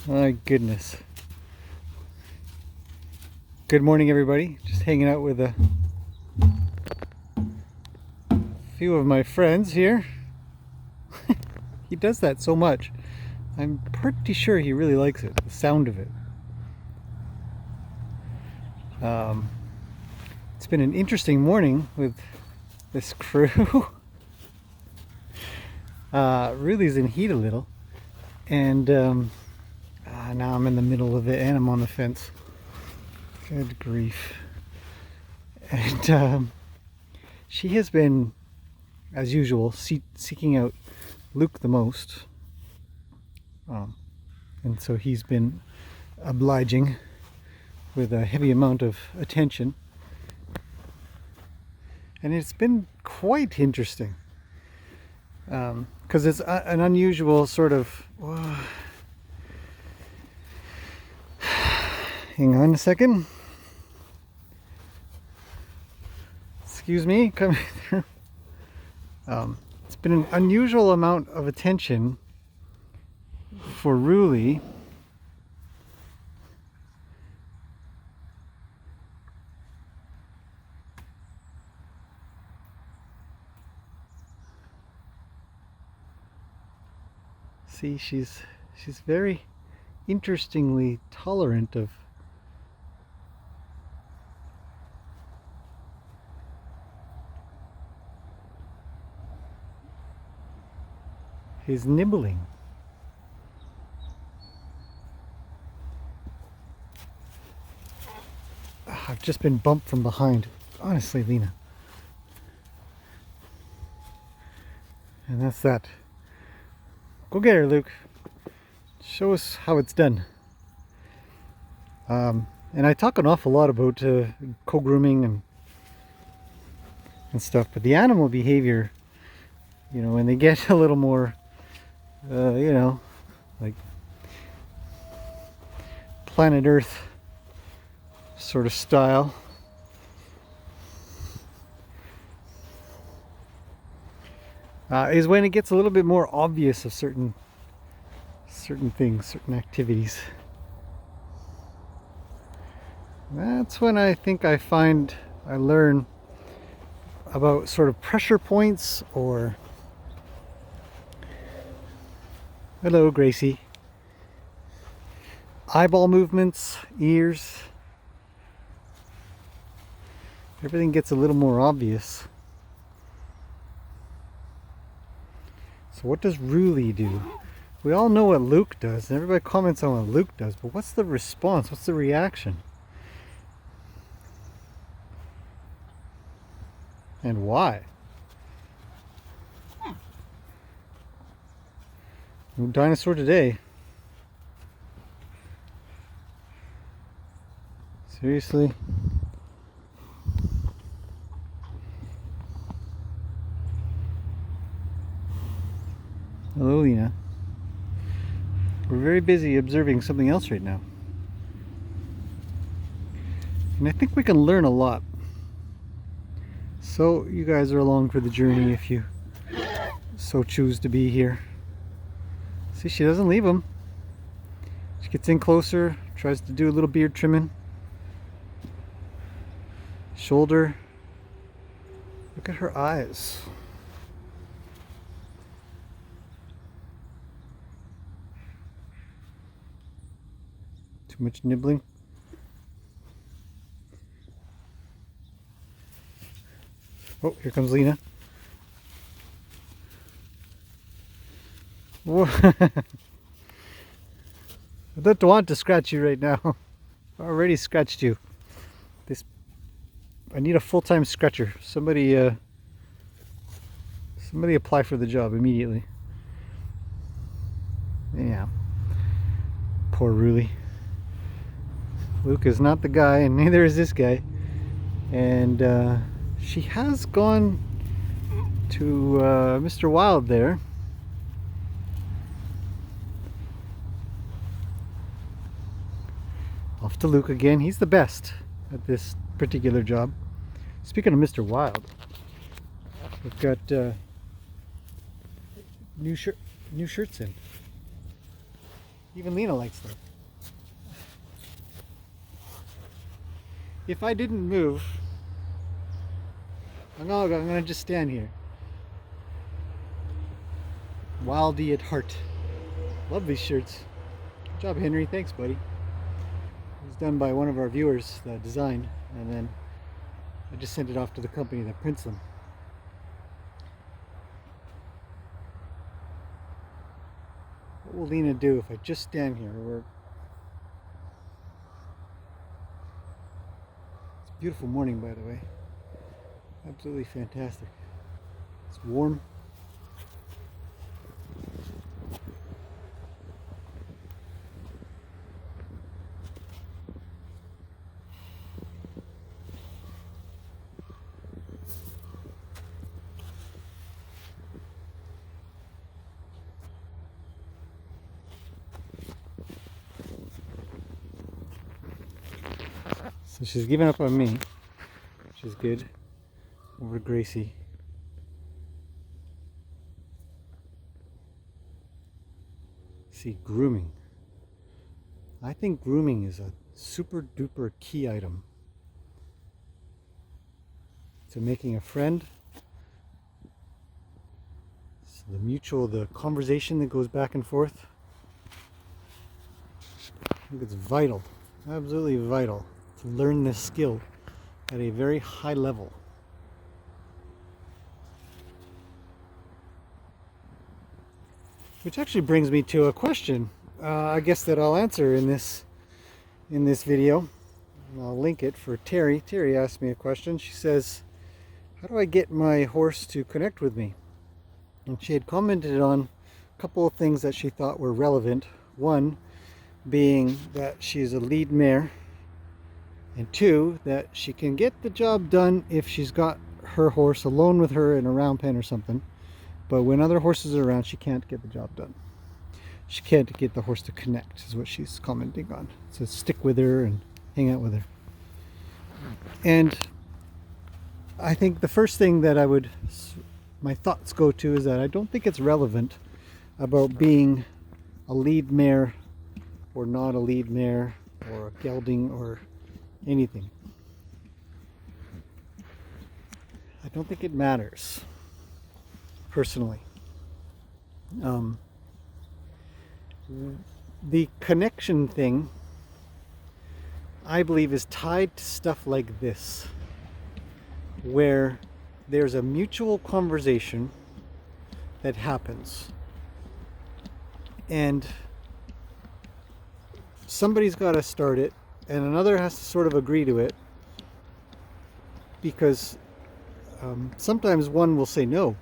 My goodness. Good morning, everybody. Just hanging out with a few of my friends here. He does that so much. I'm pretty sure he really likes it, the sound of it. It's been an interesting morning with this crew. Really's in heat a little. And now I'm in the middle of it and I'm on the fence. Good grief. And she has been, as usual, seeking out Luke the most. And so he's been obliging with a heavy amount of attention. And it's been quite interesting. Because it's an unusual sort of... Hang on a second. Excuse me, coming through. It's been an unusual amount of attention for Really. See, she's very interestingly tolerant of his nibbling. I've just been bumped from behind. Honestly, Lena. And that's that. Go get her, Luke. Show us how it's done. And I talk an awful lot about co-grooming and stuff, but the animal behavior, when they get a little more, like planet Earth sort of style, is when it gets a little bit more obvious of certain things, certain activities. That's when I think I learn about sort of pressure points or... Hello, Gracie. Eyeball movements, ears. Everything gets a little more obvious. So what does Really do? We all know what Luke does, and everybody comments on what Luke does, but what's the response? What's the reaction? And why? No dinosaur today. Seriously? Hello, Lena. We're very busy observing something else right now. And I think we can learn a lot. So you guys are along for the journey if you so choose to be here. See, she doesn't leave him. She gets in closer, tries to do a little beard trimming. Shoulder. Look at her eyes. Too much nibbling. Oh, here comes Lena. I don't want to scratch you right now. I already scratched you. I need a full-time scratcher. Somebody apply for the job immediately. Yeah. Poor Really. Luke is not the guy, and neither is this guy. And she has gone to Mr. Wild there. Off to Luke again. He's the best at this particular job. Speaking of Mr. Wild, we've got new shirts in. Even Lena likes them. If I didn't move, I'm gonna just stand here. Wildy at heart. Love these shirts. Good job, Henry. Thanks, buddy. It was done by one of our viewers, the design, and then I just sent it off to the company that prints them. What will Lena do if I just stand here? It's a beautiful morning, by the way. Absolutely fantastic. It's warm. So she's giving up on me, which is good, over Gracie. See, grooming. I think grooming is a super duper key item to making a friend. So the conversation that goes back and forth. I think it's vital, absolutely vital, to learn this skill at a very high level. Which actually brings me to a question, I guess, that I'll answer in this video. And I'll link it for Terri. Terri asked me a question. She says, how do I get my horse to connect with me? And she had commented on a couple of things that she thought were relevant. One being that she's a lead mare, and two, that she can get the job done if she's got her horse alone with her in a round pen or something. But when other horses are around, she can't get the job done. She can't get the horse to connect, is what she's commenting on. So stick with her and hang out with her. And I think the first thing that my thoughts go to is that I don't think it's relevant about being a lead mare or not a lead mare or a gelding or anything. I don't think it matters, personally. The connection thing, I believe, is tied to stuff like this, where there's a mutual conversation that happens, and somebody's got to start it, and another has to sort of agree to it, because sometimes one will say no,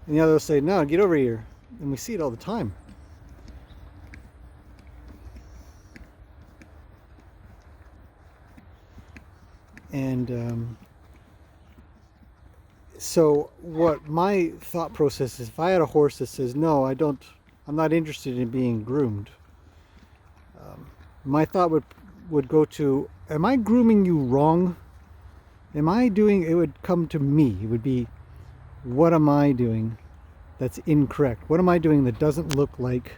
and the other will say, no, get over here. And we see it all the time. And so what my thought process is, if I had a horse that says, no, I'm not interested in being groomed, my thought would go to, am I grooming you wrong? It would come to me. It would be, what am I doing that's incorrect? What am I doing that doesn't look like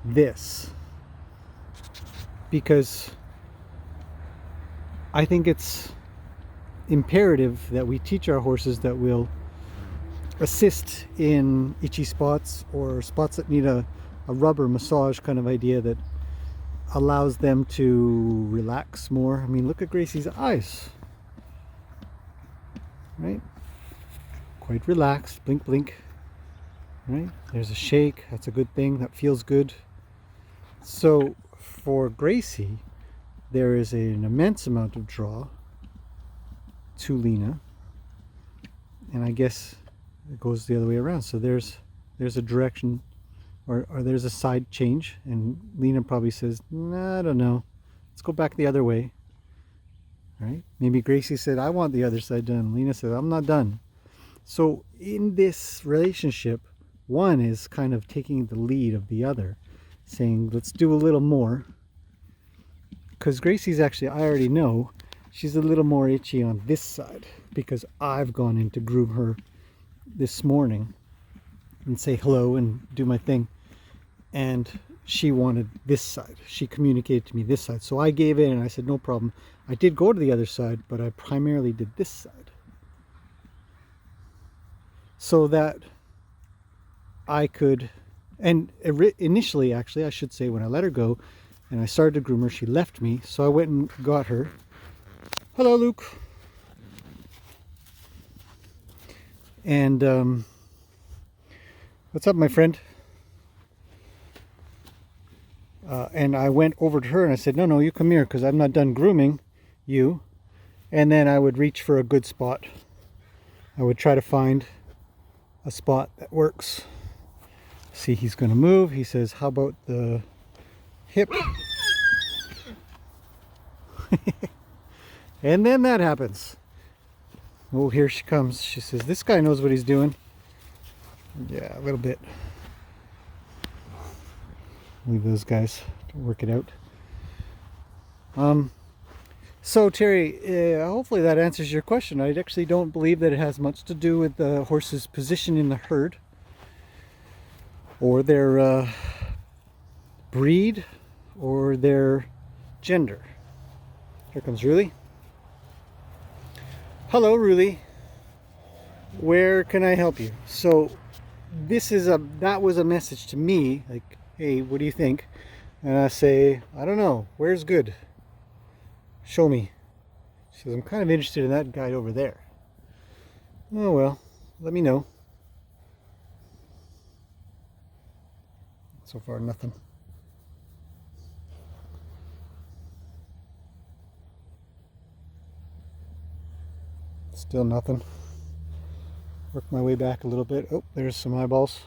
this? Because I think it's imperative that we teach our horses that will assist in itchy spots or spots that need a rubber massage kind of idea that allows them to relax more. I mean, look at Gracie's eyes, right? Quite relaxed, blink, blink, right? There's a shake, that's a good thing, that feels good. So for Gracie, there is an immense amount of draw to Lena, and I guess it goes the other way around. So there's a direction, or there's a side change, and Lena probably says, nah, I don't know, let's go back the other way, right? Maybe Gracie said, I want the other side done. Lena said, I'm not done. So in this relationship, one is kind of taking the lead of the other, saying, let's do a little more. Because Gracie's actually, I already know, she's a little more itchy on this side, because I've gone in to groom her this morning and say hello and do my thing. and she wanted this side. She communicated to me this side. So I gave in and I said, no problem. I did go to the other side, but I primarily did this side. So that I could, and initially, actually, I should say, when I let her go and I started to groom her, she left me. So I went and got her. Hello, Luke. And what's up, my friend? And I went over to her and I said, no, you come here, because I'm not done grooming you. And then I would reach for a good spot. I would try to find a spot that works. See, he's going to move. He says, how about the hip? And then that happens. Oh, here she comes. She says, this guy knows what he's doing. Yeah, a little bit. Leave those guys to work it out. So Terry, hopefully that answers your question. I actually don't believe that it has much to do with the horse's position in the herd or their breed or their gender. Here comes Ruli. Hello, Ruli. Where can I help you? So that was a message to me, like, hey, what do you think? And I say, I don't know. Where's good? Show me. She says, I'm kind of interested in that guy over there. Oh, well, let me know. So far, nothing. Still nothing. Work my way back a little bit. Oh, there's some eyeballs.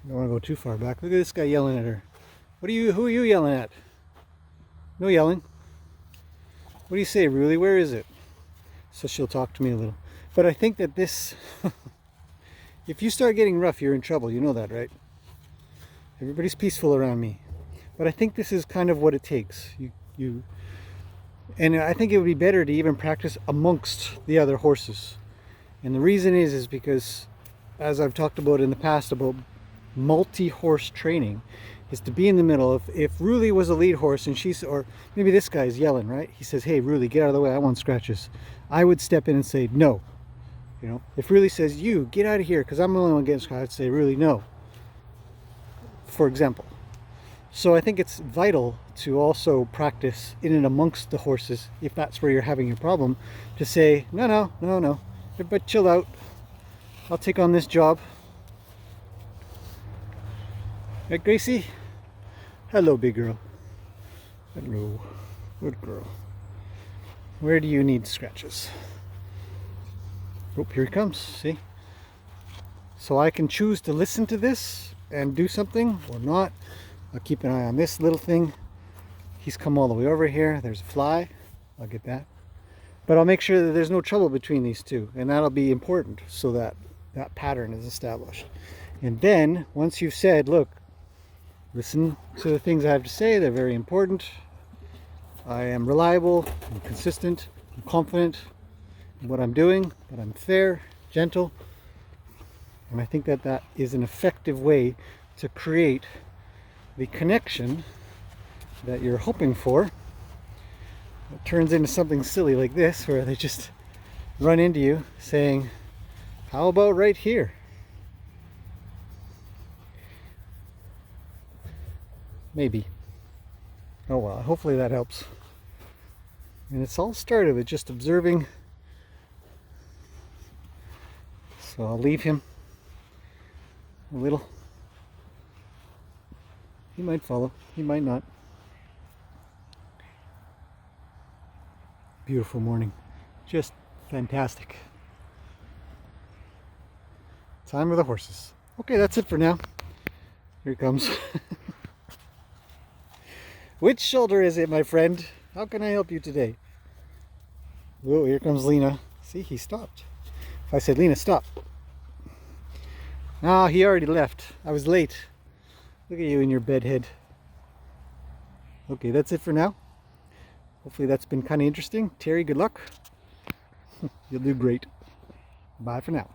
Don't want to go too far back. Look at this guy yelling at her. Who are you yelling at? No yelling. What do you say, Ruli? Where is it? So she'll talk to me a little. But I think that this, if you start getting rough, you're in trouble. You know that, right? Everybody's peaceful around me. But I think this is kind of what it takes. And I think it would be better to even practice amongst the other horses. And the reason is because, as I've talked about in the past about multi-horse training, is to be in the middle. If Ruli was a lead horse and or maybe this guy's yelling, right? He says, hey, Ruli, get out of the way. I want scratches. I would step in and say, no. You know, if Ruli says, you get out of here because I'm the only one getting scratched, I'd say, Ruli, no. For example. So I think it's vital to also practice in and amongst the horses, if that's where you're having your problem, to say, no. Everybody chill out. I'll take on this job. Right, Gracie? Hello, big girl. Hello. Good girl. Where do you need scratches? Oh, here he comes. See? So I can choose to listen to this and do something or not. I'll keep an eye on this little thing. He's come all the way over here. There's a fly. I'll get that. But I'll make sure that there's no trouble between these two. And that'll be important so that that pattern is established. And then, once you've said, look, listen to the things I have to say. They're very important. I am reliable, I'm consistent, I'm confident in what I'm doing, but I'm fair, gentle. And I think that that is an effective way to create the connection that you're hoping for. It turns into something silly like this, where they just run into you saying, how about right here? Maybe. Oh well, hopefully that helps. And it's all started with just observing. So I'll leave him a little. He might follow, he might not. Beautiful morning. Just fantastic. Time of the horses. Okay, that's it for now. Here it comes. Which shoulder is it, my friend? How can I help you today? Oh, here comes Lena. See, he stopped. If I said, Lena, stop. Ah, he already left. I was late. Look at you in your bedhead. Okay, that's it for now. Hopefully that's been kind of interesting. Terry, good luck. You'll do great. Bye for now.